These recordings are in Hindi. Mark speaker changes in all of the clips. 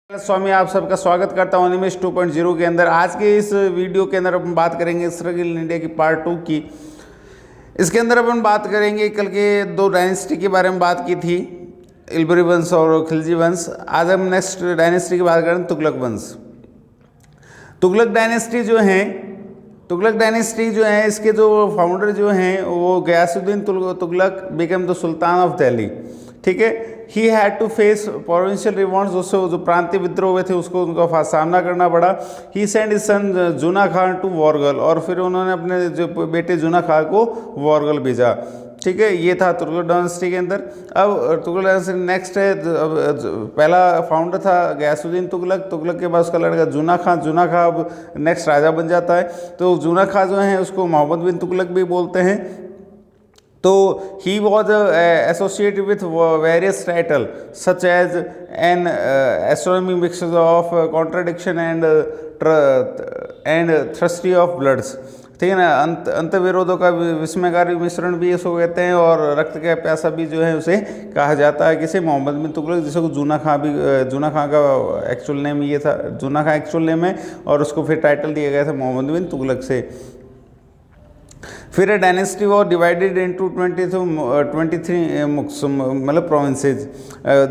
Speaker 1: स्वामी आप सबका स्वागत करता हूँ एनिमेश 2.0 के अंदर। आज के इस वीडियो के अंदर अपन बात करेंगे स्ट्रगल इन इंडिया की पार्ट 2 की। इसके अंदर अपन बात करेंगे कल के दो डायनेस्टी के बारे में बात की थी, इल्बरी वंश और खिलजी वंश। आज हम नेक्स्ट डायनेस्टी की बात करें, तुगलक वंश। तुगलक डायनेस्टी जो है इसके जो फाउंडर जो हैं वो Ghiyasuddin Tughlaq become the sultan of Delhi. ठीक है, he had to face provincial revolts, उससे जो प्रांतीय विद्रोह हुए थे उसको उनका सामना करना पड़ा। He send his son Juna Khan to Warangal, और फिर उन्होंने अपने जो बेटे जूना खान को वॉरगल भेजा। ठीक है, ये था तुगलक डायनेस्टी के अंदर। अब तुगलक डायनेस्टी नेक्स्ट है, पहला फाउंडर था गयासुद्दीन तुगलक के बाद उसका लड़का जूना खान अब नेक्स्ट राजा बन जाता है। तो जूना खान जो है उसको मोहम्मद बिन तुगलक भी बोलते हैं। तो he was associated with various title such as an astronomy mixture of contradiction and thirsty of bloods. ठीक है ना, अंत विरोधों का विस्मयकारी मिश्रण भी इसको कहते हैं, और रक्त का प्यासा भी जो है उसे कहा जाता है। किसे? मोहम्मद बिन तुगलक, जिसको जूना खां का एक्चुअल नेम ये था, जूना खां एक्चुअल नेम है, और उसको फिर टाइटल दिया गया था मोहम्मद बिन तुगलक से। फिर डायनेस्टी वॉज डिवाइडेड इनटू 23 मतलब प्रोविंसेज।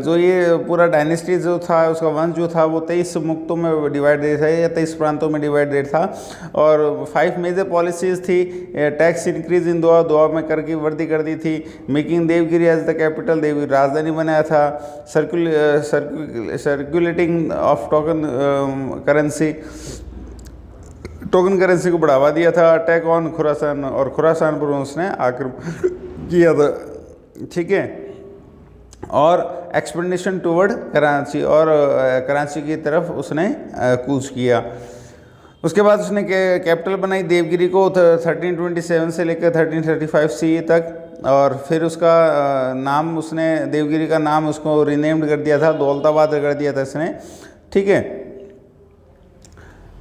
Speaker 1: जो ये पूरा डायनेस्टी जो था उसका वंश जो था वो 23 मुक्तों में डिवाइडेड था या 23 प्रांतों में डिवाइडेड था। और 5 मेजर पॉलिसीज थी। टैक्स इंक्रीज इन दुआ में कर की वृद्धि कर दी थी। Making Devagiri as the capital, Devagiri राजधानी बनाया था। सर्कुलेटिंग ऑफ टोकन करेंसी को बढ़ावा दिया था। अटैक ऑन खुरासान, और खुरासान पर उसने आक्रमण किया था। ठीक है, और एक्सपेडिशन टुवर्ड कराची, और कराची की तरफ उसने कूच किया। उसके बाद उसने कैपिटल बनाई देवगिरी को 1327 से लेकर 1335 CE तक। और फिर उसका नाम उसने, देवगिरी का नाम उसको रीनेम्ड कर दिया था, दौलताबाद कर दिया था इसने। ठीक है,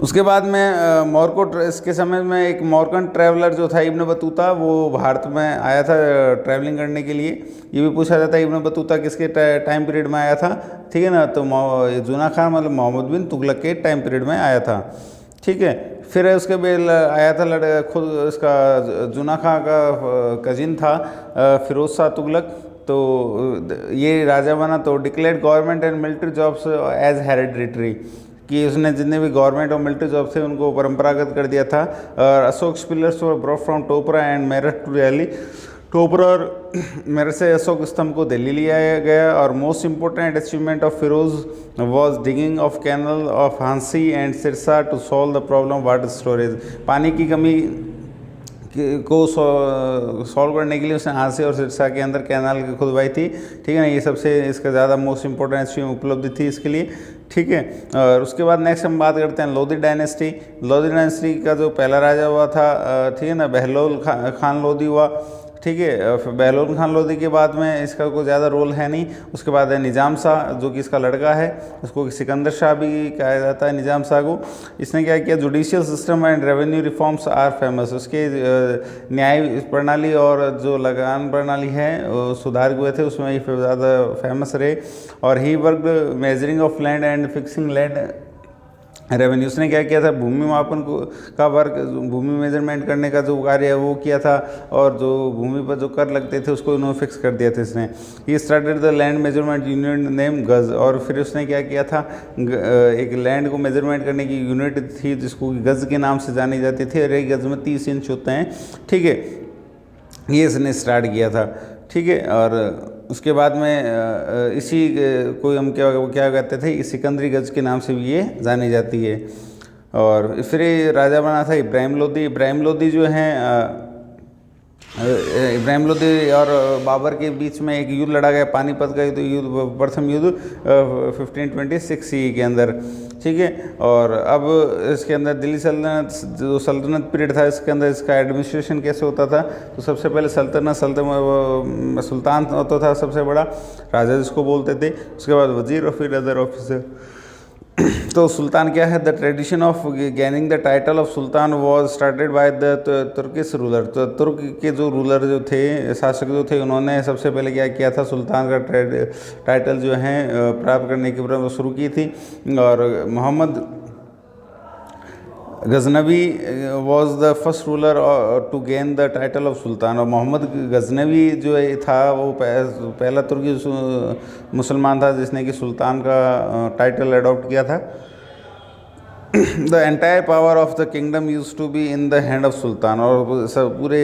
Speaker 1: उसके बाद में इसके समय में एक मॉर्कन ट्रैवलर जो था इब्न बतूता, वो भारत में आया था ट्रैवलिंग करने के लिए। ये भी पूछा जाता है इब्न बतूता किसके टाइम पीरियड में आया था। ठीक है ना, तो जूना खान मतलब मोहम्मद बिन तुगलक के टाइम पीरियड में आया था। ठीक है, फिर उसके बाद आया था खुद इसका जूना खान का कजिन था फिरोज शाह तुगलक। तो ये राजा बना तो declared government and military jobs as hereditary, कि उसने जितने भी गवर्नमेंट और मिलिट्री जॉब थे उनको परंपरागत कर दिया था। और Ashok pillars were brought from Topra and Meerut to Delhi. Topra और मेरठ से अशोक स्तंभ को दिल्ली ले आया गया। और most important achievement of Firoz was digging of canal of Hansi and Sirsa to solve the problem water storage. पानी की कमी को सॉल्व करने के लिए उसने हांसी और सिरसा के अंदर कैनाल की खुदवाई थी। ठीक है ना, ये सबसे इसका ज़्यादा मोस्ट इंपॉर्टेंट अचीवमेंट उपलब्धि थी इसके लिए। ठीक है, और उसके बाद नेक्स्ट हम बात करते हैं लोधी डायनेस्टी। लोधी डायनेस्टी का जो पहला राजा हुआ था, ठीक है ना, बहलोल खान लोधी हुआ। ठीक है, फिर बहलोल खान लोधी के बाद में इसका कोई ज़्यादा रोल है नहीं। उसके बाद है निज़ाम शाह, जो कि इसका लड़का है, उसको सिकंदर शाह भी कहा जाता है निज़ाम शाह को। इसने क्या किया? Judicial system and revenue reforms are famous. उसके न्याय प्रणाली और जो लगान प्रणाली है सुधार हुए थे, उसमें ये ज़्यादा फेमस रहे। और he work measuring of land and fixing land revenue. उसने क्या किया था? भूमि मापन का वर्क, भूमि मेजरमेंट करने का जो कार्य है वो किया था, और जो भूमि पर जो कर लगते थे उसको उन्होंने फिक्स कर दिया था इसने। He started the land measurement unit name गज। और फिर उसने क्या किया था? एक लैंड को मेजरमेंट करने की यूनिट थी जिसको गज के नाम से जानी जाती थी, और एक गज में 30 इंच होते हैं। ठीक है, ये इसने स्टार्ट किया था। ठीक है, और उसके बाद में इसी को हम क्या कहते थे, सिकंदरी गज के नाम से भी ये जानी जाती है। और फिर ये राजा बना था इब्राहिम लोदी। इब्राहिम लोदी जो हैं, इब्राहिम लोदी और बाबर के बीच में एक युद्ध लड़ा गया, पानीपत का युद्ध, प्रथम युद्ध 1526 CE के अंदर। ठीक है, और अब इसके अंदर दिल्ली सल्तनत जो सल्तनत पीरियड था, इसके अंदर इसका एडमिनिस्ट्रेशन कैसे होता था? तो सबसे पहले सुल्तान होता था सबसे बड़ा राजा जिसको बोलते थे। उसके बाद वजीर और फिर अदर ऑफिसर। तो सुल्तान क्या है, the tradition of gaining the title of Sultan was started by the Turkish ruler. तो तुर्क के जो रूलर जो थे, शासक जो थे, उन्होंने सबसे पहले क्या किया था, सुल्तान का टाइटल जो है प्राप्त करने की प्रक्रिया शुरू की थी। और Mohammad Ghaznavi was the first ruler to gain the title of sultan. और मोहम्मद गजनवी जो था वो पहला तुर्की मुसलमान था जिसने कि सुल्तान का टाइटल अडॉप्ट किया था। The entire power of the kingdom use to be in the hand of sultan. और सब पूरे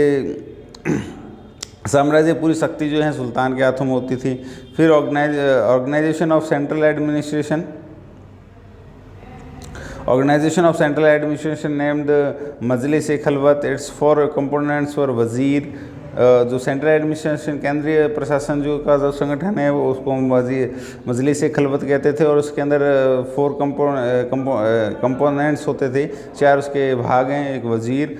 Speaker 1: साम्राज्य, पूरी शक्ति जो है सुल्तान के हाथों में होती थी। फिर organisation of central administration, Organization of Central Administration named Majlis Khalwat. It's 4 components for wazir. जो सेंट्रल एडमिनिस्ट्रेशन, केंद्रीय प्रशासन जो का जो संगठन है वो उसको मजलिस खलवत कहते थे। और उसके अंदर 4 कंपोनेंट्स होते थे, 4 उसके भाग हैं। एक वज़ीर,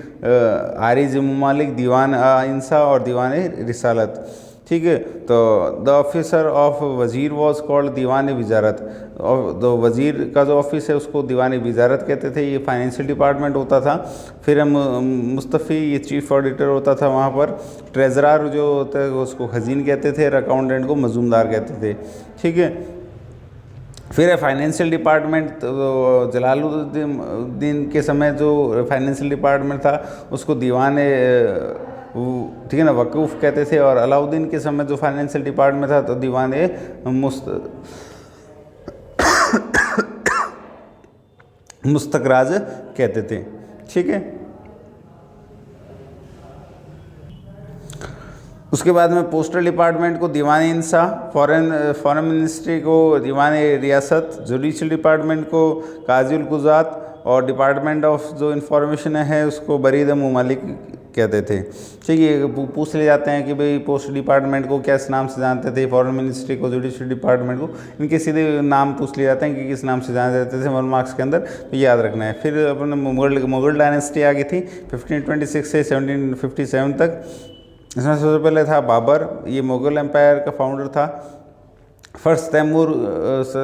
Speaker 1: आरिज ममालिक, दीवान इंसा और दीवान रिसालत। ठीक है, तो द ऑफिसर ऑफ वज़ीर वॉज कॉल्ड दीवान वजारत। और तो वज़ीर का जो ऑफिस है उसको दीवान वजारत कहते थे। ये फाइनेंशियल डिपार्टमेंट होता था। फिर हम मुस्तफ़ी, ये चीफ ऑडिटर होता था वहाँ पर। ट्रेजरार जो होता है उसको खजीन कहते थे। और अकाउंटेंट को मजूमदार कहते थे। ठीक है, फिर है फाइनेंशियल डिपार्टमेंट। तो जलालुद्दीन के समय जो फाइनेंशियल डिपार्टमेंट था उसको दीवान ठीक है ना वकूफ़ कहते थे। और अलाउद्दीन के समय जो फाइनेंशियल डिपार्टमेंट था तो दीवान मुस्तकराज कहते थे। ठीक है, उसके बाद में पोस्टल डिपार्टमेंट को दीवान इंसा, फॉरेन मिनिस्ट्री को दीवान रियासत, जुडिशल डिपार्टमेंट को काज़ी कुज़ात, और डिपार्टमेंट ऑफ जो इंफॉर्मेशन है उसको बरीद ममालिक कहते थे। ठीक है, पूछ ले जाते हैं कि भाई पोस्ट डिपार्टमेंट को किस नाम से जानते थे, फॉरेन मिनिस्ट्री को, जुडिशल डिपार्टमेंट को, इनके सीधे नाम पूछ लिए जाते हैं कि किस नाम से जाने जाते थे 1 मार्क्स के अंदर, तो याद रखना है। फिर अपने मुगल डायनेस्टी आ गई थी 1526 से 1757 तक। इसमें सबसे पहले था बाबर, ये मुगल एम्पायर का फाउंडर था। फर्स्ट तैमूर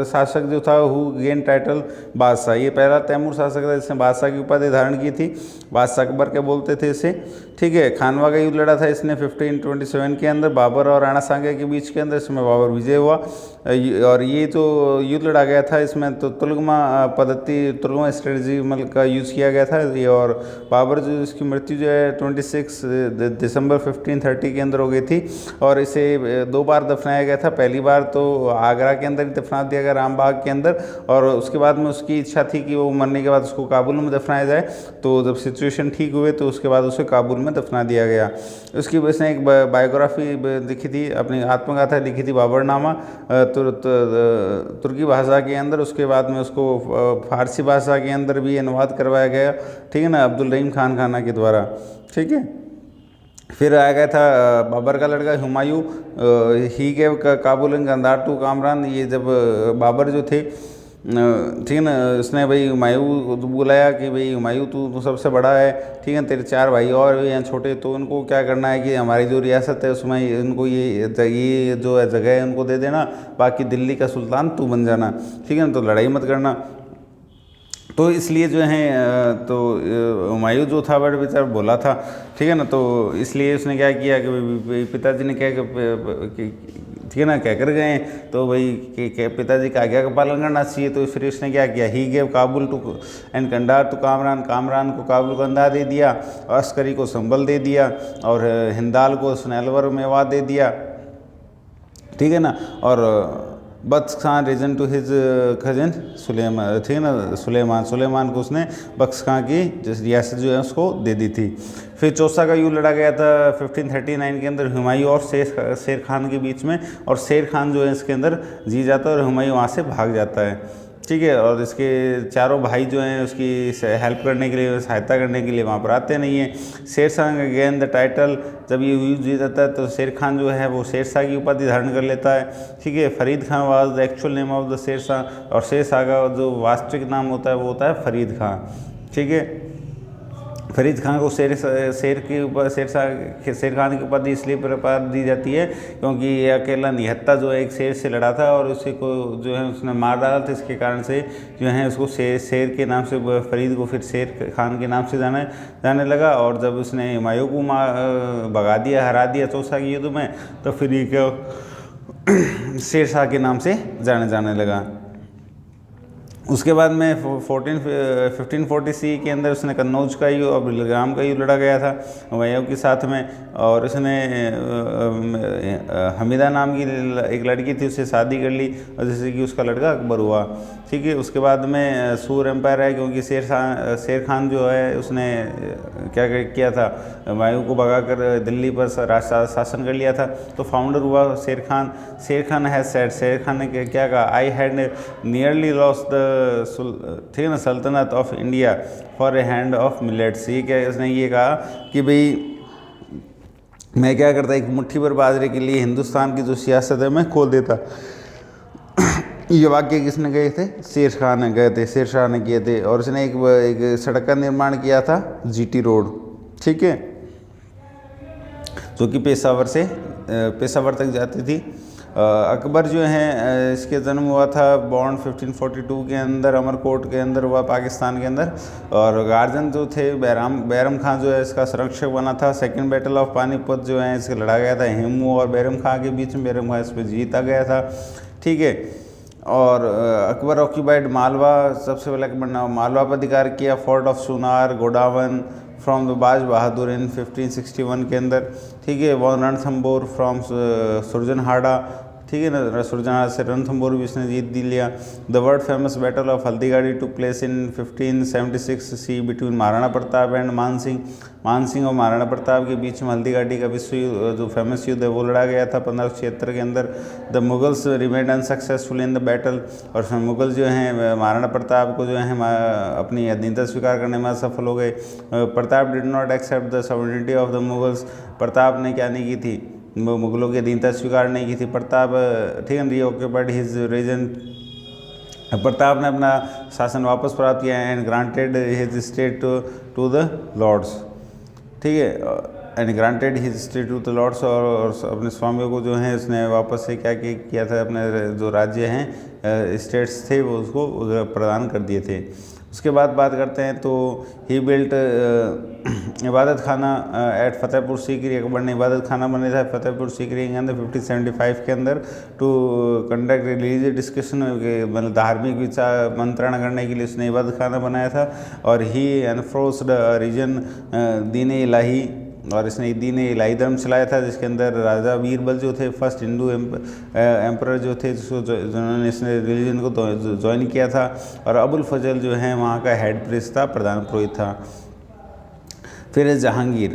Speaker 1: शासक जो था हु गेन टाइटल बादशाह, ये पहला तैमूर शासक था जिसने बादशाह की उपाधि धारण की थी। बादशाह अकबर के बोलते थे इसे। ठीक है, खानवा का युद्ध लड़ा था इसने 1527 के अंदर बाबर और राणा सांगा के बीच के अंदर। इसमें बाबर विजय हुआ। और ये जो युद्ध लड़ा गया था इसमें तो तुलगमा पद्धति, तुलगमा स्ट्रेटजी मतलब का यूज़ किया गया था ये। और बाबर जो इसकी मृत्यु जो है 26 दिसंबर 1530 के अंदर हो गई थी। और इसे 2 बार दफनाया गया था। पहली बार तो आगरा के अंदर ही दफना दिया गया, रामबाग के अंदर। और उसके बाद में उसकी इच्छा थी कि वो मरने के बाद उसको काबुल में दफनाया जाए। तो जब सिचुएशन ठीक हुए तो उसके बाद उसे काबुल में दफना दिया गया। उसकी उसने एक बायोग्राफी लिखी थी, अपनी आत्मगाथा लिखी थी बाबरनामा, तुर्की भाषा के अंदर। उसके बाद में उसको फारसी भाषा के अंदर भी अनुवाद करवाया गया। ठीक है ना, अब्दुल रहीम खान खाना के द्वारा। ठीक है, फिर आ गया था बाबर का लड़का Humayun, he gave Kabul and Kandahar to Kamran. ये जब बाबर जो थे, ठीक है ना, उसने भाई हुमायूं को बुलाया कि भाई हुमायूं तू सबसे बड़ा है, ठीक है, तेरे 4 भाई और भी हैं छोटे, तो उनको क्या करना है कि हमारी जो रियासत है उसमें इनको ये जो है जगह है उनको दे देना, बाकी दिल्ली का सुल्तान तू बन जाना। ठीक है ना, तो लड़ाई मत करना। तो इसलिए जो है तो हुमायूं जो था बड़े बेचारा बोला था। ठीक है ना, तो इसलिए उसने क्या किया कि पिताजी ने क्या ठीक है ना कह कर गए, तो भाई पिताजी का आज्ञा का पालन करना चाहिए। तो फिर उसने क्या किया, he gave Kabul to and Kandahar to Kamran, Kamran को काबुल कंदार दे दिया, अस्करी को संभल दे दिया, और हिंदाल को उसने अलवर मेवात दे दिया। ठीक है ना, और Badakhshan region to his cousin Sulaiman, ठीक है ना, सुलेमान को उसने बख्श खान की रियासत जो है उसको दे दी थी। फिर चौसा का युद्ध लड़ा गया था 1539 के अंदर हुमायूं और शेर खान के बीच में। और शेर खान जो है इसके अंदर जीत जाता है और हुमायूं वहाँ से भाग जाता है। ठीक है, और इसके चारों भाई जो हैं उसकी हेल्प करने के लिए, सहायता करने के लिए वहाँ पर आते नहीं हैं। Sher Shah gain the title, जब ये युद्ध जीत जाता है तो शेर खान जो है वो शेर शाह की उपाधि धारण कर लेता है। ठीक है, Farid Khan was the actual name of the Sher Shah, और शेर शाह का जो वास्तविक नाम होता है वो होता है फरीद खान। ठीक है, फरीद खान को शेर खान की उपाधि इसलिए प्रकार दी जाती है क्योंकि ये अकेला निहत्था जो है एक शेर से लड़ा था और उसी को जो है उसने मार डाला था। इसके कारण से जो है उसको शेर के नाम से, फरीद को फिर शेर खान के नाम से जाने लगा। और जब उसने हुमायूं को भगा दिया, हरा दिया तोसा की युद्ध में, तो फिर ये क्या शेर शाह के नाम से जाने लगा। उसके बाद में 1540 के अंदर उसने कन्नौज का युद्ध और बेलगाम का युद्ध लड़ा गया था हुमायूं के साथ में। और उसने हमीदा नाम की एक लड़की थी, उससे शादी कर ली और जैसे कि उसका लड़का अकबर हुआ। ठीक है, उसके बाद में सूर एम्पायर है क्योंकि शेर खान जो है उसने क्या किया था, हुमायूं को भगाकर दिल्ली पर शासन कर लिया था। तो फाउंडर हुआ शेर खान। शेर खान ने क्या कहा, I had nearly lost the ठीक है ना सल्तनत of India for a hand of millets. ये क्या उसने ये कहा कि भाई मैं क्या करता, एक मुट्ठी भर बाजरे के लिए हिंदुस्तान की जो सियासत है मैं खोल देता। ये वाक्य किसने गए थे, शेर खान ने गए थे, शेर शाह ने किए थे। और उसने एक सड़क का निर्माण किया था, जीटी रोड, ठीक है, जो कि पेशावर तक जाती थी। अकबर जो है इसके जन्म हुआ था बॉर्न 1542 के अंदर, अमरकोट के अंदर हुआ, पाकिस्तान के अंदर। और गार्जन जो थे बैरम खां जो है इसका संरक्षक बना था। सेकंड बैटल ऑफ पानीपत जो है इसके लड़ा गया था हेमू और बैरम खां के बीच में, बैरम खां इस पर जीता गया था। ठीक है, और अकबर ऑक्यूपाइड मालवा, सबसे पहले अकबर ने मालवा पर अधिकार किया, फोर्ट ऑफ सुनार, गोडावन फ्रॉम द बाज बहादुर इन 1561 के अंदर। ठीक है, वो रणथंबोर फ्रॉम सुरजनहाड़ा, ठीक है ना, सुरजनहाड़ा से रणथंबोर भी इसने जीत लिया। The world famous battle of Haldighati to place in 1576 C between Maharana Pratap and Man Singh और महाराणा प्रताप के बीच में हल्दीगाड़ी का विश्व जो फेमस युद्ध है वो लड़ा गया था 1576 के अंदर। The Mughals remained unsuccessful in the battle, और उसमें मुगल जो हैं महाराणा प्रताप को जो है अपनी अधीनता स्वीकार करने में असफल हो गए। Pratap did not accept the sovereignty of the Mughals, Pratap ने क्या नहीं की थी, मुगलों की अधीनता स्वीकार नहीं की थी। प्रताप ठीक है, रीऑक्यूपाइड हिज रीजन, प्रताप ने अपना शासन वापस प्राप्त किया and granted his state to the lords. ठीक है, and granted his state to the lords, और अपने स्वामियों को जो है उसने वापस से क्या किया था, अपने जो राज्य हैं स्टेट्स थे वो उसको प्रदान कर दिए थे। उसके बाद बात करते हैं तो ही बिल्ट इबादत खाना एट फतेहपुर सीकरी, अकबर ने इबादत खाना बनाया था फतेहपुर सीकरी के अंदर 1575 के अंदर टू कंडक्ट रिलीजियस डिस्कशन, मतलब धार्मिक विचार मंत्रणा करने के लिए उसने इबादत खाना बनाया था। और ही एनफोर्स्ड रीजन दीन इलाही, और इसने दीन इलाही धर्म चलाया था जिसके अंदर राजा बीरबल जो थे फर्स्ट हिंदू एम्परर जो थे जिन्होंने इसने रिलीजन को ज्वाइन किया था। और अबुल फजल जो है वहाँ का हेड प्रीस्ट था, प्रधान पुरोहित था। फिर जहांगीर,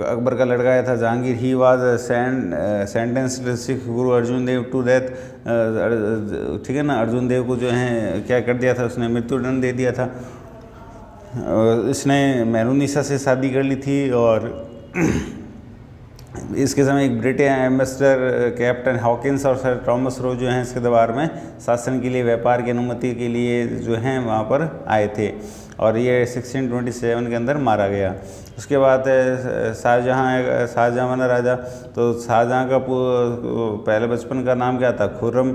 Speaker 1: अकबर का लड़का था Jahangir, he was sentenced Sikh Guru Arjun Dev to death. ठीक है ना, अर्जुन देव को जो है क्या कर दिया था, उसने मृत्युदंड दे दिया था। इसने मेहरुनिसा से शादी कर ली थी। और इसके समय एक ब्रिटिश एम्बेसडर कैप्टन हॉकिंस और सर थॉमस रो जो हैं इसके दरबार में शासन के लिए, व्यापार की अनुमति के लिए जो हैं वहाँ पर आए थे। और ये 1627 के अंदर मारा गया। उसके बाद शाहजहाँ बना राजा। तो शाहजहाँ का पहले बचपन का नाम क्या था, खुर्रम।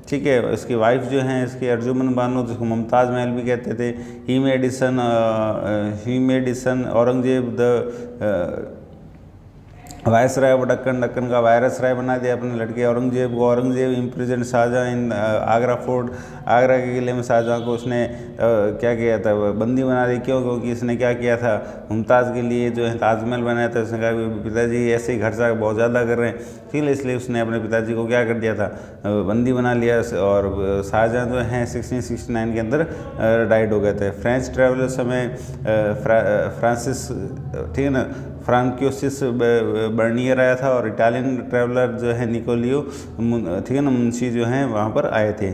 Speaker 1: ठीक है, इसकी वाइफ जो हैं इसकी अर्जुमन बानो, जिसको मुमताज़ महल भी कहते थे। He made son Aurangzeb the viceroy वो डक्कन का वायरसराय बना दिया अपने लड़के औरंगजेब को। औरंगजेब इम्प्रिजन शाहजहाँ इन आगरा फोर्ट, आगरा के किले में शाहजहाँ को उसने क्या किया था, बंदी बना दी। क्यों? क्योंकि इसने क्या किया था, मुमताज़ के लिए जो है ताजमहल बनाया था। उसने कहा पिताजी ऐसे ही खर्चा बहुत ज़्यादा कर रहे हैं, ठीक है, इसलिए उसने अपने पिताजी को क्या कर दिया था, बंदी बना लिया। और शाहजहाँ जो हैं 1669 के अंदर डाइड हो गए थे। फ्रेंच ट्रैवलर समय फ्रांसिस, ठीक है ना, फ्रांकोसिस बर्नियर आया था। और इटालियन ट्रैवलर जो है निकोलियो, ठीक है ना, मुंशी जो हैं वहाँ पर आए थे।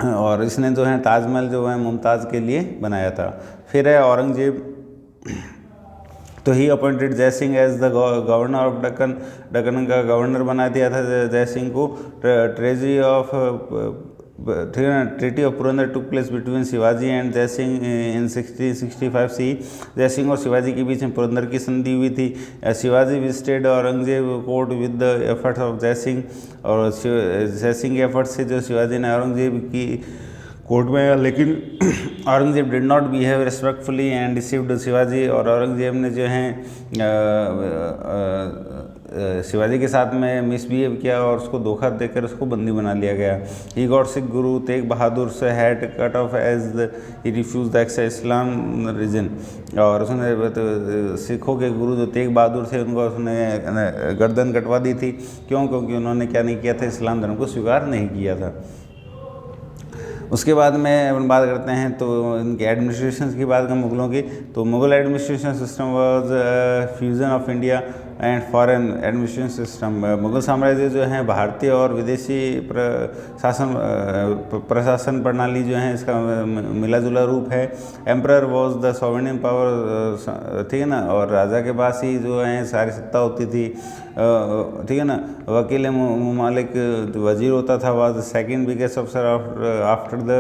Speaker 1: और इसने जो है ताजमहल जो है मुमताज़ के लिए बनाया था। फिर है औरंगजेब। तो he appointed Jai Singh as the governor of Deccan का गवर्नर बना दिया था जय सिंह को। ट्रेजरी ऑफ ठीक है ना, treaty of Purandar took place between Shivaji and जय सिंह इन 1665 सी। जय सिंह और शिवाजी के बीच में पुरंदर की संधि हुई थी। Shivaji visited Aurangzeb court with the efforts of जय सिंह, और जय सिंह के एफर्ट से जो शिवाजी ने औरंगजेब की कोर्ट में आया, लेकिन Aurangzeb did not behave respectfully and received Shivaji, और औरंगजेब ने जो है शिवाजी के साथ में मिसबिहेव किया और उसको धोखा देकर उसको बंदी बना लिया गया। ही गॉट सिख गुरु तेग बहादुर से had cut off as he refuse the access Islam reason, और उसने सिखों के गुरु जो तेग बहादुर थे उनको उसने गर्दन कटवा दी थी। क्यों? क्योंकि उन्होंने क्या नहीं किया था, इस्लाम धर्म को स्वीकार नहीं किया था। उसके बाद में अपन बात करते हैं तो इनके एडमिनिस्ट्रेशन की बात करें मुग़लों की, तो Mughal administration system was fusion of India and foreign administration system. Mughal साम्राज्य जो है भारतीय और विदेशी प्रशासन प्रणाली जो है इसका मिला जुला रूप है। Emperor was the sovereign power, ठीक है ना, और राजा के पास ही जो है सारी सत्ता होती थी, ठीक है ना। वकील ममालिक वजीर होता था, was the second biggest officer after the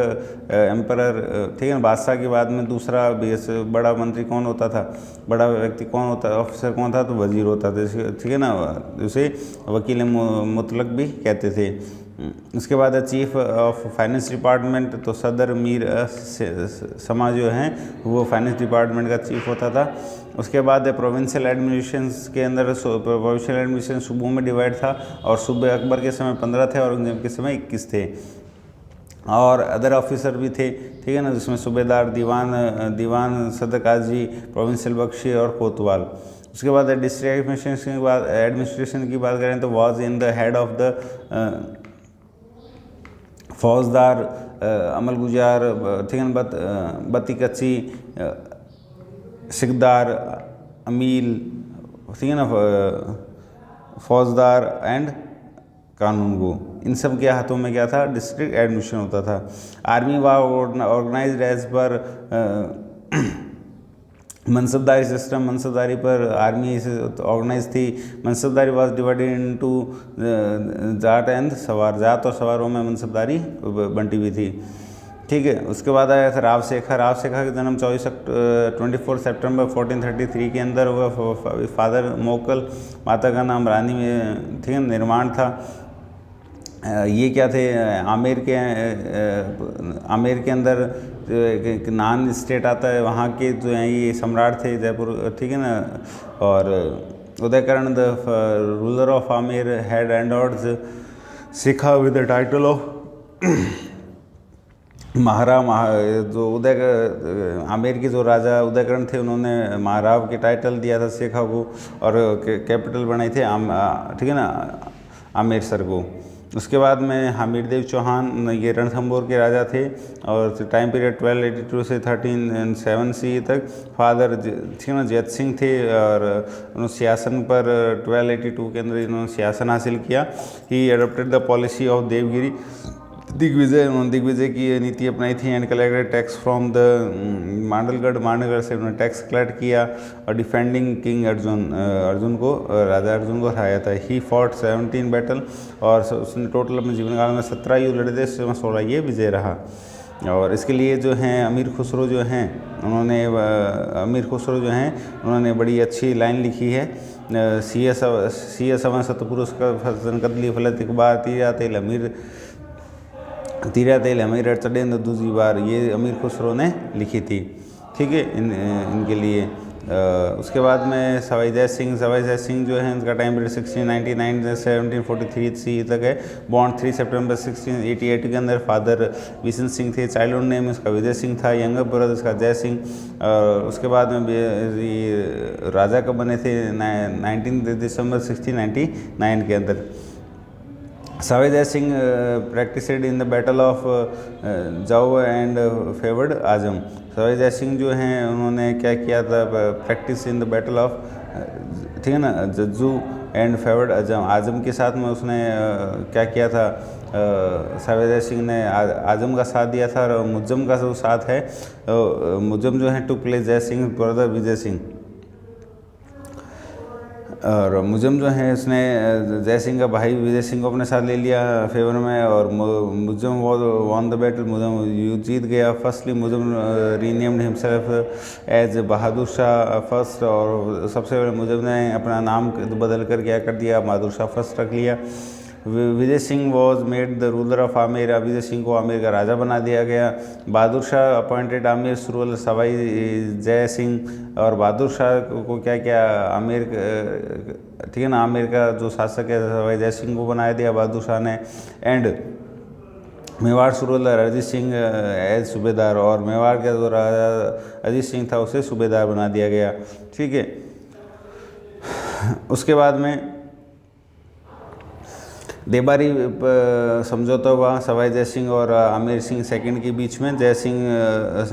Speaker 1: emperor, ठीक है ना। बादशाह के बाद में दूसरा बड़ा मंत्री कौन होता था, बड़ा व्यक्ति कौन होता, ऑफिसर कौन था, तो वजीर होता था, ठीक है ना, उसे वकील मुतलक भी कहते थे। उसके बाद चीफ ऑफ फाइनेंस डिपार्टमेंट, तो सदर मीर समा जो हैं वो फाइनेंस डिपार्टमेंट का चीफ होता था। उसके बाद प्रोविंशियल एडमिनिस्ट्रेशन के अंदर प्रोविंशियल एडमिनिस्ट्रेशन सूबों में डिवाइड था, और सूबे अकबर के समय 15 थे और औरंगजेब के समय 21 थे, और अदर ऑफिसर भी थे, ठीक है ना, जिसमें सूबेदार, दीवान सदर काजी, प्रोविंशियल बख्शी और कोतवाल। उसके बाद डिस्ट्रिक्ट एडमिनिस्ट्रेशन की बात करें तो was in the head of the फौजदार, अमलगुजार, ठीक है, बत्ती कच्ची, सिकदार, अमील, ठीक है ना, फौजदार एंड कानून गो, इन सब के हाथों में क्या था, डिस्ट्रिक्ट एडमिनिस्ट्रेशन होता था। Army was organised as per मनसबदारी system, मनसबदारी पर आर्मी ऑर्गेनाइज थी। Mansabdari was divided into zat and sawar, जात और सवारों में मनसबदारी बंटी हुई थी, ठीक है। उसके बाद आया था राव शेखा। राव शेखा का जन्म 24 सितंबर 1433 के अंदर हुआ। फादर मोकल, माता का नाम रानी में, ठीक है, निर्माण था। ये क्या थे, आमेर के अंदर एक नान स्टेट आता है, वहाँ के जो हैं ये सम्राट थे जयपुर, ठीक है ना। और Udaykaran the ruler of Amer had endowed Shikha with the title of जो आमेर के जो राजा उदयकरण थे उन्होंने महाराव के टाइटल दिया था शेखा को, और कैपिटल बनाई थे ठीक है ना, आमेरसर को। उसके बाद में हमीरदेव चौहान, ये रणथंभौर के राजा थे, और टाइम पीरियड 1282 से 1307 सी तक। फादर, ठीक है ना, जैत सिंह थे, और उन्होंने सियासन पर 1282 के अंदर इन्होंने सियासन हासिल किया। He adopted the policy of Devagiri, उन्होंने दिग्विजय की नीति अपनाई थी। And collected tax from the Mandalgarh से उन्होंने टैक्स कलेक्ट किया, और डिफेंडिंग किंग अर्जुन को, राजा अर्जुन को हराया था। ही फॉट 17 बैटल, और उसने टोटल अपने जीवन काल में 17 युद्ध लड़े थे, उसमें 16 ये विजय रहा। और इसके लिए जो हैं अमीर खुसरो जो हैं उन्होंने बड़ी अच्छी लाइन लिखी है। सीय सवन सतपुरुष का फसन कदली फलत इकबार तीरा तेल अमीर चढ़ेंद दूसरी बार, ये अमीर खुसरो ने लिखी थी, ठीक है, इनके लिए। उसके बाद में सवाई जय सिंह जो है इनका टाइम पीरियड 1699 से 1743 सी तक है। बॉर्न 3 सितंबर 1688 के अंदर। फादर बिशन सिंह थे, चाइल्डहुड नेम इसका विजय सिंह था, यंगर ब्रदर इसका जय सिंह। उसके बाद में ये राजा कब बने थे, 19 दिसंबर 1699 के अंदर। Sawai Jai Singh practised in the battle of Jajau and favoured Azam. Sawai Jai Singh जो हैं उन्होंने क्या किया था, practice in the battle of, ठीक है ना, जज्जू एंड फेवर्ड आजम के साथ में उसने क्या किया था, सवाई जय सिंह ने आजम का साथ दिया था। और मुज्जम का जो साथ है, मुज्जम जो है टू प्लेस जय सिंह ब्रदर विजय सिंह। और मुजम जो है इसने जय सिंह का भाई विजय सिंह को अपने साथ ले लिया फेवर में, और मुजम वॉन द बैटल, मुजम युद्ध जीत गया। Firstly मुजम renamed himself as Bahadur Shah first, और सबसे पहले मुजम ने अपना नाम बदल कर क्या कर दिया, बहादुर शाह फर्स्ट रख लिया। Vijay Singh was made the ruler of Amer, Vijay Singh को आमेर का राजा बना दिया गया। बहादुर शाह अपॉइंटेड आमेर रूलर सवाई जय सिंह, और बहादुर शाह को क्या क्या आमेर, ठीक है ना, आमेर का जो शासक है सवाई जय सिंह को बनाया दिया बहादुर शाह ने। And Mewar ruler Ajit Singh as subedar, और मेवाड़ का जो राजा अजीत सिंह था उसे सूबेदार बना दिया गया। ठीक है, उसके बाद में देबारी समझौता हुआ सवाई जय सिंह और आमेर सिंह सेकंड के बीच में। जय सिंह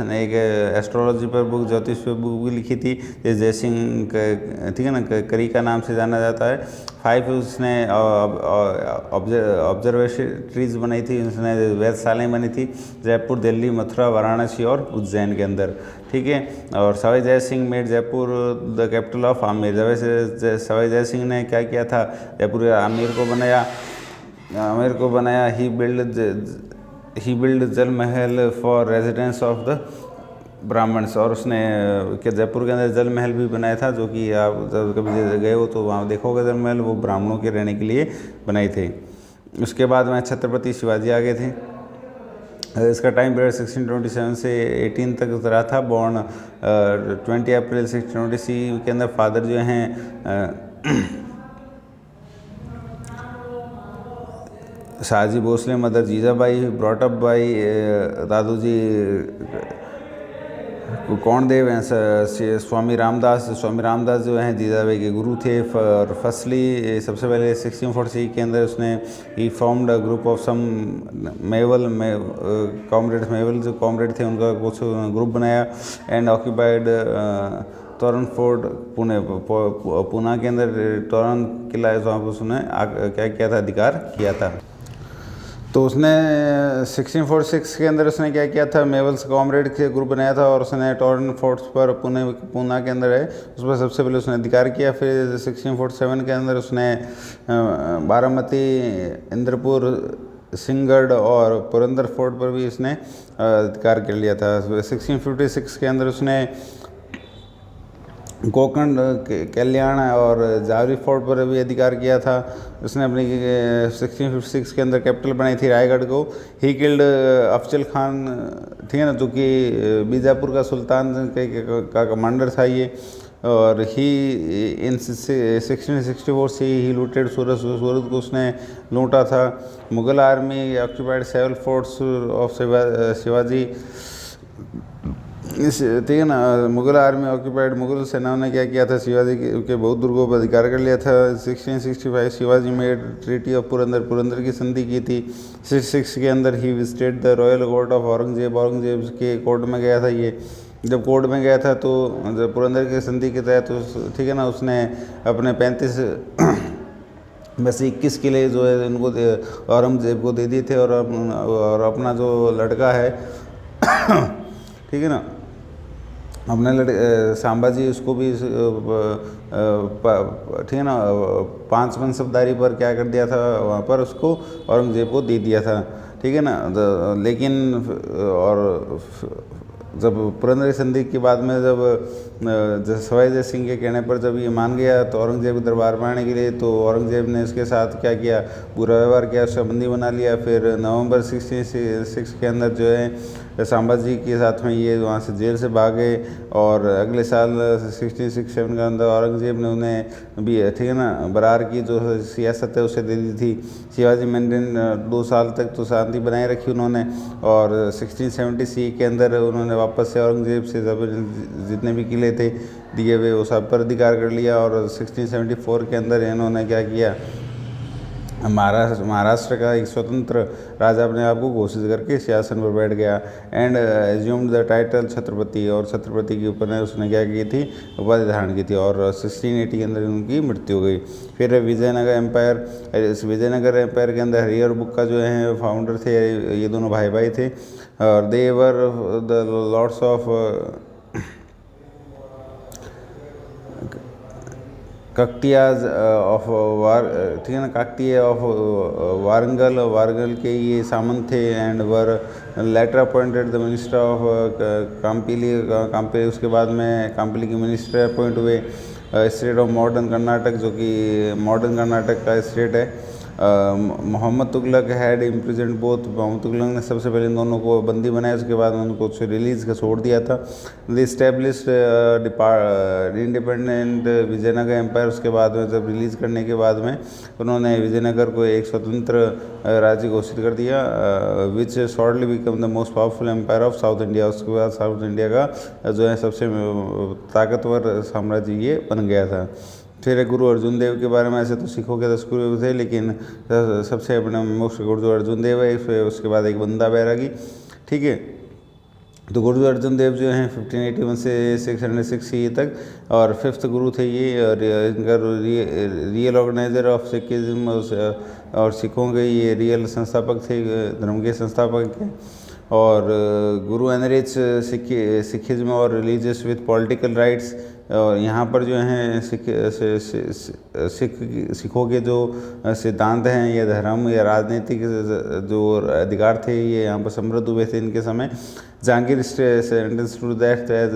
Speaker 1: ने एक एस्ट्रोलॉजी पर बुक, ज्योतिष पर बुक भी लिखी थी, जय सिंह, ठीक है ना, करी का नाम से जाना जाता है। 5 उसने ऑब्जर्वेटरीज बनाई थी, उसने वेधशालाएँ बनी थी जयपुर, दिल्ली, मथुरा, वाराणसी और उज्जैन के अंदर। ठीक है, और Sawai Jai Singh made Jaipur the capital of Amer. Sawai Jai Singh ने क्या किया था, जयपुर आमेर को बनाया। ही build Jal Mahal for residence of the Brahmins, और उसने जयपुर के अंदर जल महल भी बनाया था, जो कि आप जब कभी गए हो तो वहाँ देखोगे जल महल, वो ब्राह्मणों के रहने के लिए बनाए थे। उसके बाद में छत्रपति शिवाजी आ गए थे। इसका टाइम पीरियड 1627 से 18 तक रहा था। बॉर्न 20 अप्रैल 1620 के अंदर। फादर जो हैं Shahji Bhosale, mother Jijabai, brought up by Dadu ji Konddev हैं, स्वामी रामदास जो हैं जीजाबाई के गुरु थे। फर्स्टली सबसे पहले 1640 के अंदर उसने ही formed a group of some मेवल जो कॉमरेड थे उनका कुछ ग्रुप बनाया, एंड ऑक्यूपाइड तोरण फोर्ट पूना के अंदर तोरण किला है, वहाँ पर उसने क्या किया था, अधिकार किया था। तो उसने 1646 के अंदर उसने क्या किया था, मेवल्स कॉमरेड के ग्रुप बनाया था, और उसने टोरन फोर्ट्स पर पूना के अंदर है उस पर सबसे पहले उसने अधिकार किया। फिर 1647 के अंदर उसने बारामती, इंद्रपुर, सिंहगढ़ और पुरंदर फोर्ट पर भी उसने अधिकार कर लिया था। 1656 के अंदर उसने कोकण, कल्याण और जावरी फोर्ट पर भी अधिकार किया था। उसने अपनी 1656 के अंदर कैपिटल बनाई थी रायगढ़ को। ही किल्ड अफजल खान, ठीक है ना, जो कि बीजापुर का सुल्तान का कमांडर था ये, और ही इन 1664 से ही लूटेड सूरत को उसने लूटा था। Mughal army occupied several forts of Shivaji, ठीक है ना, मुग़ल आर्मी ऑक्यूपाइड, मुग़ल सेनाओं ने क्या किया था, शिवाजी के बहुत दुर्गों पर अधिकार कर लिया था। 1665 Shivaji made treaty of Purandar की संधि की थी। 66 के अंदर he visited the royal court of Aurangzeb के कोर्ट में गया था ये। जब कोर्ट में गया था तो जब पुरंदर की संधि के तहत, ठीक है ना, उसने अपने 35 में से 21 किले जो है इनको औरंगजेब को दे दिए थे, और अपना जो लड़का है ठीक है ना, अपने संभाजी उसको भी ठीक है ना 5 मनसबदारी पर क्या कर दिया था, वहाँ पर उसको औरंगजेब को दे दिया था। ठीक है ना, लेकिन और जब पुरंदर संधि के बाद में जब सवाई जय सिंह के कहने पर जब ये मान गया तो औरंगजेब के दरबार में आने के लिए, तो औरंगजेब ने इसके साथ क्या किया, बुरा व्यवहार किया, उससे बंदी बना लिया। फिर नवंबर 1666 के अंदर जो है संभाजी के साथ में ये वहाँ से जेल से भागे, और अगले साल 1667 के अंदर औरंगजेब ने उन्हें भी, ठीक है ना, बरार की जो सियासत है उसे दे दी थी। शिवाजी मेंटेन 2 साल तक तो शांति बनाए रखी उन्होंने, और 1676 के अंदर उन्होंने वापस से औरंगजेब से जितने भी किले थे दिए हुए वो सब पर अधिकार कर लिया। और 1674 के अंदर इन्होंने क्या किया, महाराष्ट्र का एक स्वतंत्र राजा अपने आप को घोषित करके सिंहासन पर बैठ गया, and assumed the title Chhatrapati, और छत्रपति के ऊपर उसने क्या की थी, उपाधि धारण की थी, और 1680 के अंदर उनकी मृत्यु हो गई। फिर विजयनगर एम्पायर, इस विजयनगर एम्पायर के अंदर हरिहर बुक का जो है फाउंडर थे, ये दोनों भाई थे, और they were the lords of Kakatiyas of वार, ठीक है ना, काकतीय ऑफ वारंगल, वारंगल के ये सामंत थे। And were later appointed the minister of Kampili, उसके बाद में काम्पिली के मिनिस्टर अपॉइंट हुए। स्टेट ऑफ मॉडर्न कर्नाटक, जो कि मॉडर्न कर्नाटक का स्टेट है। Mohammad Tughlaq had imprisoned both, Mohammad Tughlaq ने सबसे पहले इन दोनों को बंदी बनाया, उसके बाद उनको रिलीज़ का छोड़ दिया था। The established independent Vijayanagara empire, उसके बाद में जब रिलीज़ करने के बाद में उन्होंने विजयनगर को एक स्वतंत्र राज्य घोषित कर दिया, which shortly become the most powerful empire of south India. उसके बाद साउथ इंडिया का जो है सबसे ताकतवर साम्राज्य ये बन गया था। फिर गुरु अर्जुन देव के बारे में, ऐसे तो सिखों के 10 गुरु थे, लेकिन सबसे अपने मुख्य गुरु अर्जुन देव है। फिर उसके बाद एक बंदा बैरागी, ठीक है। तो गुरु अर्जुन देव जो हैं 1581 से 606 ईस्वी तक, और 5th गुरु थे ये, और इनका रियल ऑर्गेनाइजर ऑफ सिखिज्म, और सिखों के ये रियल संस्थापक थे, धर्म के संस्थापक थे। और गुरु एनरिच सिखिज्म और रिलीजियस विथ पॉलिटिकल राइट्स, और यहाँ पर जो हैं सिखों के जो सिद्धांत हैं या धर्म या राजनीतिक जो अधिकार थे ये यहाँ पर समृद्ध हुए थे इनके समय। Jahangir sentence to death as,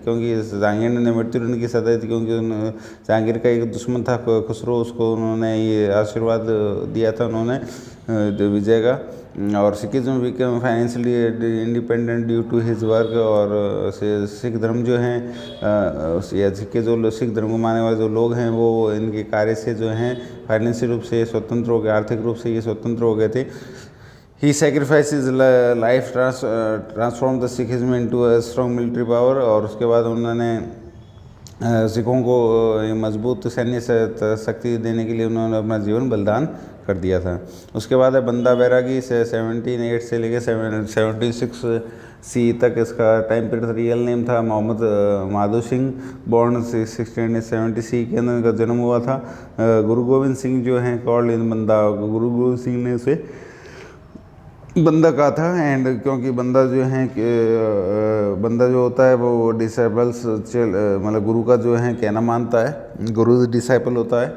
Speaker 1: क्योंकि जहांगीर ने मृत्युदंड की सजा दी, क्योंकि जहांगीर का एक दुश्मन था खुसरो, उसको उन्होंने ये आशीर्वाद दिया था उन्होंने विजय का। और Sikhism become financially independent due to his work, और सिख धर्म जो हैं या सिख धर्म को मानने वाले जो लोग हैं वो इनके कार्य से जो हैं फाइनेंशियल रूप से स्वतंत्र हो गए, आर्थिक रूप से ये स्वतंत्र हो गए थे। ही sacrificed his life, transformed the Sikhism into a strong military power, और उसके बाद उन्होंने सिखों को मजबूत सैन्य शक्ति देने के लिए उन्होंने अपना जीवन बलिदान कर दिया था। उसके बाद है बंदा बैरागी, 1708 से लेकर 1776 सी तक इसका टाइम पीरियड। रियल नेम था मोहम्मद माधो सिंह, बॉर्न 1670 सी के अंदर इनका जन्म हुआ था। गुरु गोविंद सिंह जो हैं कॉल्ड इन बंदा, गुरु गोविंद सिंह ने उसे बंदा कहा था। एंड क्योंकि बंदा जो है बंदा जो होता है वो डिसाइपल्स मतलब गुरु का जो है कहना मानता है, गुरु डिसाइपल होता है।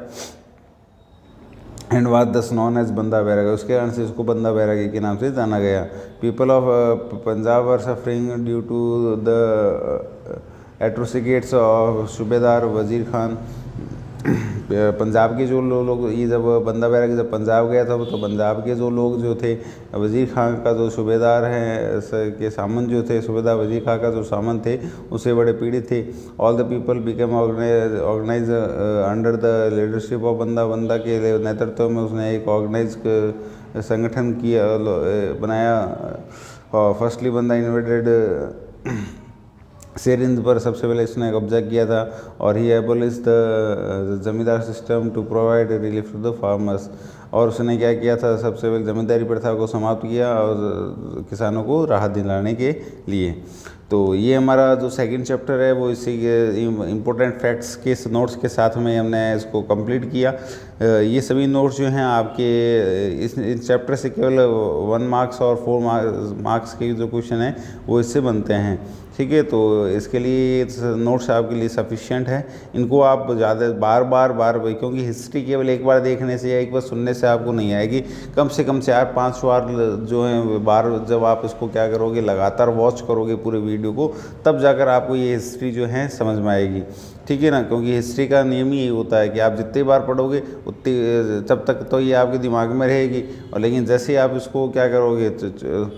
Speaker 1: एंड वाज दस नॉन एज बंदा बैरागी, उसके कारण से उसको बंदा बैरागी के नाम से जाना गया। People of Punjab were suffering due to the atrocities of subedar Wazir Khan. Punjab के जो लोग, ये जब बंदा बैरागी जब पंजाब गया था तो पंजाब के जो लोग जो थे, वजीर खान का जो सूबेदार हैं के सामंत जो थे, सूबेदार वजीर खान का जो सामंत थे उससे बड़े पीड़ित थे। All the people become organize under the leadership of Banda के नेतृत्व में उसने एक ऑर्गेनाइज संगठन किया बनाया। फर्स्टली बंदा इन्वेटेड सिरिंज पर सबसे पहले इसने कब्जा किया था, और he abolish the zamindar system to provide relief to the farmers. और उसने क्या किया था, सबसे पहले जमींदारी प्रथा को समाप्त किया और किसानों को राहत दिलाने के लिए। तो ये हमारा जो सेकंड चैप्टर है वो इसी के इम्पोर्टेंट फैक्ट्स के नोट्स के साथ में हमने इसको कंप्लीट किया। ये सभी नोट्स जो हैं आपके इस चैप्टर से केवल 1 मार्क्स और 4 मार्क्स के जो क्वेश्चन हैं वो इससे बनते हैं, ठीक है। तो इसके लिए नोट्स आपके लिए सफिशिएंट है। इनको आप ज़्यादा बार बार क्योंकि हिस्ट्री केवल एक बार देखने से या एक बार सुनने से आपको नहीं आएगी, कम से कम 4-5 बार जो है बार जब आप इसको क्या करोगे, लगातार वॉच करोगे पूरे वीडियो को, तब जाकर आपको ये हिस्ट्री जो है समझ में आएगी, ठीक है ना। क्योंकि हिस्ट्री का नियम ही होता है कि आप जितनी बार पढ़ोगे उतनी तब तक तो ये आपके दिमाग में रहेगी, और लेकिन जैसे ही आप इसको क्या करोगे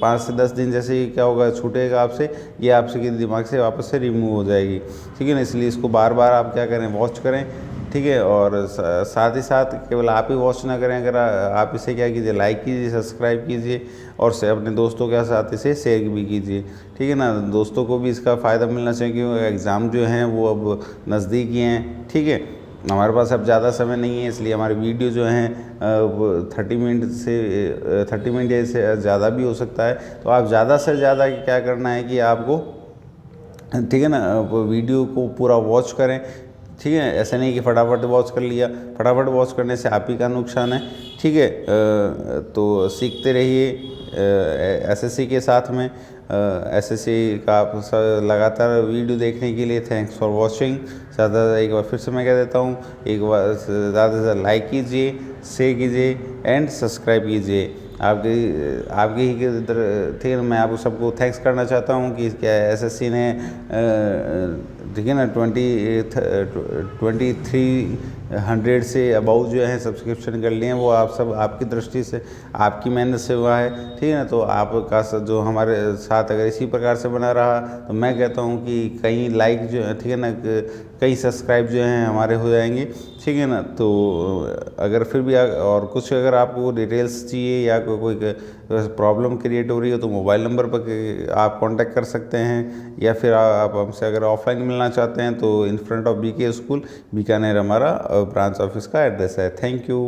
Speaker 1: 5 से 10 दिन जैसे ही क्या होगा छूटेगा आपसे, ये आपसे दिमाग से वापस से रिमूव हो जाएगी, ठीक है ना। इसलिए इसको बार बार आप क्या करें, वॉच करें, ठीक है। और साथ ही साथ केवल आप ही वॉच ना करें, अगर आप इसे क्या कीजिए, लाइक कीजिए, सब्सक्राइब कीजिए, और अपने दोस्तों के साथ इसे शेयर भी कीजिए, ठीक है ना। दोस्तों को भी इसका फ़ायदा मिलना चाहिए क्योंकि एग्ज़ाम जो हैं वो अब नज़दीक ही हैं, ठीक है। हमारे पास अब ज़्यादा समय नहीं है, इसलिए हमारी वीडियो जो हैं 30 मिनट या इससे ज़्यादा भी हो सकता है। तो आप ज़्यादा से ज़्यादा क्या करना है कि आपको, ठीक है ना, वीडियो को पूरा वॉच करें, ठीक है। ऐसा नहीं कि फटाफट वॉच कर लिया, फटाफट वॉच करने से आप ही का नुकसान है, ठीक है। तो सीखते रहिए एसएससी के साथ में, एसएससी का आप लगातार वीडियो देखने के लिए थैंक्स फॉर वॉचिंग। ज़्यादा एक बार फिर से मैं कह देता हूँ, एक बार ज़्यादा से ज़्यादा लाइक कीजिए, शेयर कीजिए एंड सब्सक्राइब कीजिए। आपके ही के इधर थे, मैं आप सबको थैंक्स करना चाहता हूँ कि क्या एसएससी ने ठीक है ना 2300 से अबाउ जो है सब्सक्रिप्शन कर लिए हैं। वो आप सब आपकी दृष्टि से, आपकी मेहनत से हुआ है, ठीक है ना। तो आपका जो हमारे साथ अगर इसी प्रकार से बना रहा तो मैं कहता हूँ कि कई लाइक जो है, ठीक है ना, कई सब्सक्राइब जो हैं हमारे हो जाएंगे, ठीक है ना। तो अगर फिर भी और कुछ अगर आपको डिटेल्स चाहिए या कोई प्रॉब्लम क्रिएट हो रही हो तो मोबाइल नंबर पर आप कांटेक्ट कर सकते हैं, या फिर आप हमसे अगर ऑफलाइन मिलना चाहते हैं तो in front of BK school Bikaner हमारा ब्रांच ऑफिस का एड्रेस है। Thank you.